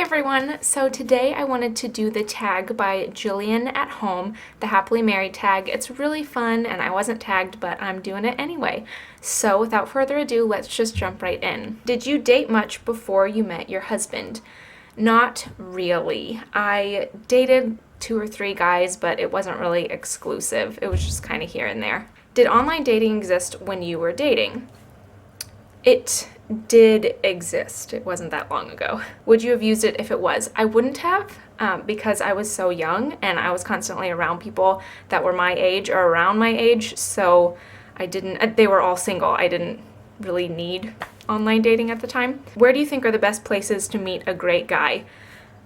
everyone! So today I wanted to do the tag by Jillian at Home, the Happily Married tag. It's really fun and I wasn't tagged, but I'm doing it anyway. So without further ado, let's just jump right in. Did you date much before you met your husband? Not really. I dated 2 or 3 guys, but it wasn't really exclusive. It was just kind of here and there. Did online dating exist when you were dating? It did exist. It wasn't that long ago. Would you have used it if it was? I wouldn't have, because I was so young and I was constantly around people that were my age or around my age, so they were all single. I didn't really need online dating at the time. Where do you think are the best places to meet a great guy?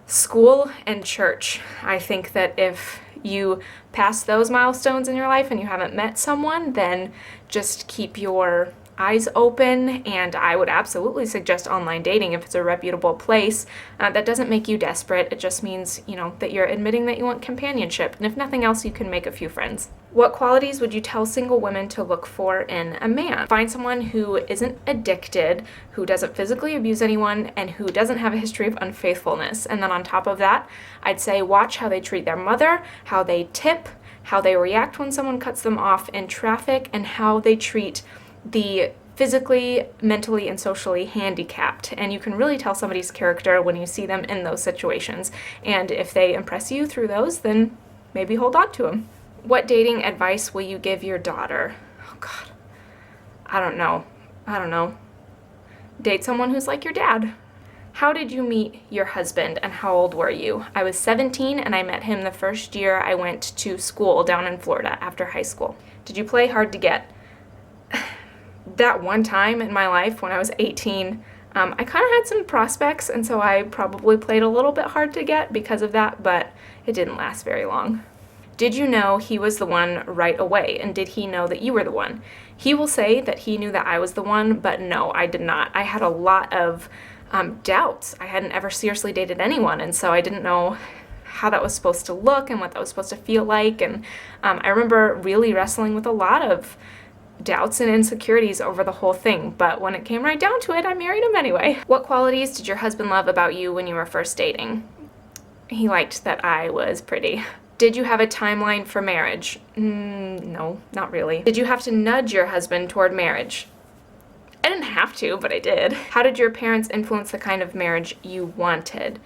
School and church. I think that if you pass those milestones in your life and you haven't met someone, then just keep your eyes open, and I would absolutely suggest online dating if it's a reputable place. That doesn't make you desperate. It just means, that you're admitting that you want companionship, and if nothing else, you can make a few friends. What qualities would you tell single women to look for in a man? Find someone who isn't addicted, who doesn't physically abuse anyone, and who doesn't have a history of unfaithfulness. And then on top of that, I'd say watch how they treat their mother, how they tip, how they react when someone cuts them off in traffic, and how they treat the physically, mentally, and socially handicapped. And you can really tell somebody's character when you see them in those situations. And if they impress you through those, then maybe hold on to them. What dating advice will you give your daughter? Oh God, I don't know. Date someone who's like your dad. How did you meet your husband and how old were you? I was 17 and I met him the first year I went to school down in Florida after high school. Did you play hard to get? That one time in my life when I was 18, I kind of had some prospects, and so I probably played a little bit hard to get because of that, but it didn't last very long. Did you know he was the one right away, and did he know that you were the one? He will say that he knew that I was the one, but no, I did not. I had a lot of doubts. I hadn't ever seriously dated anyone, and so I didn't know how that was supposed to look and what that was supposed to feel like, and I remember really wrestling with a lot of doubts and insecurities over the whole thing, but when it came right down to it, I married him anyway. What qualities did your husband love about you when you were first dating? He liked that I was pretty. Did you have a timeline for marriage? No, not really. Did you have to nudge your husband toward marriage? I didn't have to, but I did. How did your parents influence the kind of marriage you wanted?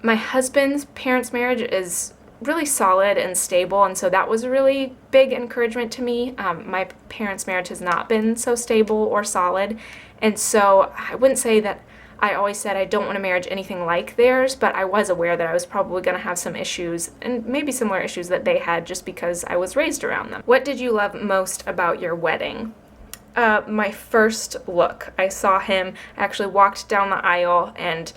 My husband's parents' marriage is really solid and stable, and so that was a really big encouragement to me. My parents' marriage has not been so stable or solid, and so I wouldn't say that I always said I don't want a marriage anything like theirs, but I was aware that I was probably going to have some issues, and maybe similar issues that they had just because I was raised around them. What did you love most about your wedding? My first look. I saw him, I actually walked down the aisle, and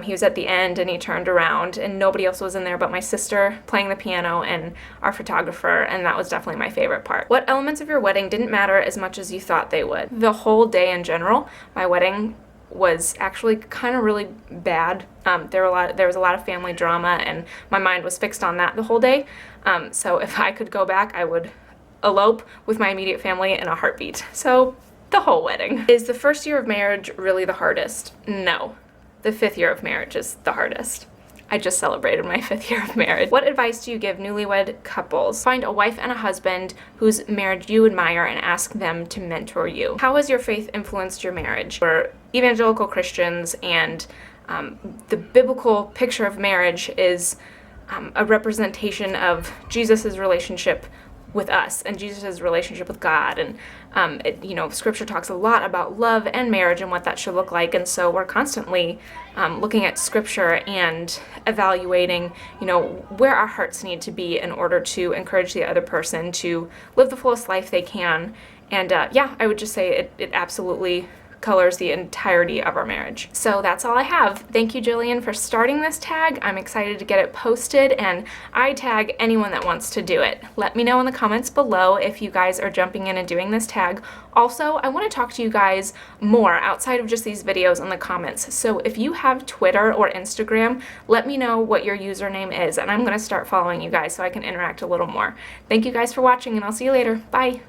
he was at the end and he turned around and nobody else was in there but my sister playing the piano and our photographer, and that was definitely my favorite part. What elements of your wedding didn't matter as much as you thought they would? The whole day in general. My wedding was actually kind of really bad. There was a lot of family drama and my mind was fixed on that the whole day. So if I could go back, I would elope with my immediate family in a heartbeat. So the whole wedding. Is the first year of marriage really the hardest? No. The 5th year of marriage is the hardest. I just celebrated my 5th year of marriage. What advice do you give newlywed couples? Find a wife and a husband whose marriage you admire and ask them to mentor you. How has your faith influenced your marriage? We're evangelical Christians, and the biblical picture of marriage is a representation of Jesus' relationship with us and Jesus' relationship with God, and Scripture talks a lot about love and marriage and what that should look like, and so we're constantly looking at Scripture and evaluating, where our hearts need to be in order to encourage the other person to live the fullest life they can, and I would just say it absolutely colors the entirety of our marriage. So that's all I have. Thank you, Jillian, for starting this tag. I'm excited to get it posted, and I tag anyone that wants to do it. Let me know in the comments below if you guys are jumping in and doing this tag. Also, I want to talk to you guys more outside of just these videos in the comments. So if you have Twitter or Instagram, let me know what your username is, and I'm going to start following you guys so I can interact a little more. Thank you guys for watching, and I'll see you later. Bye.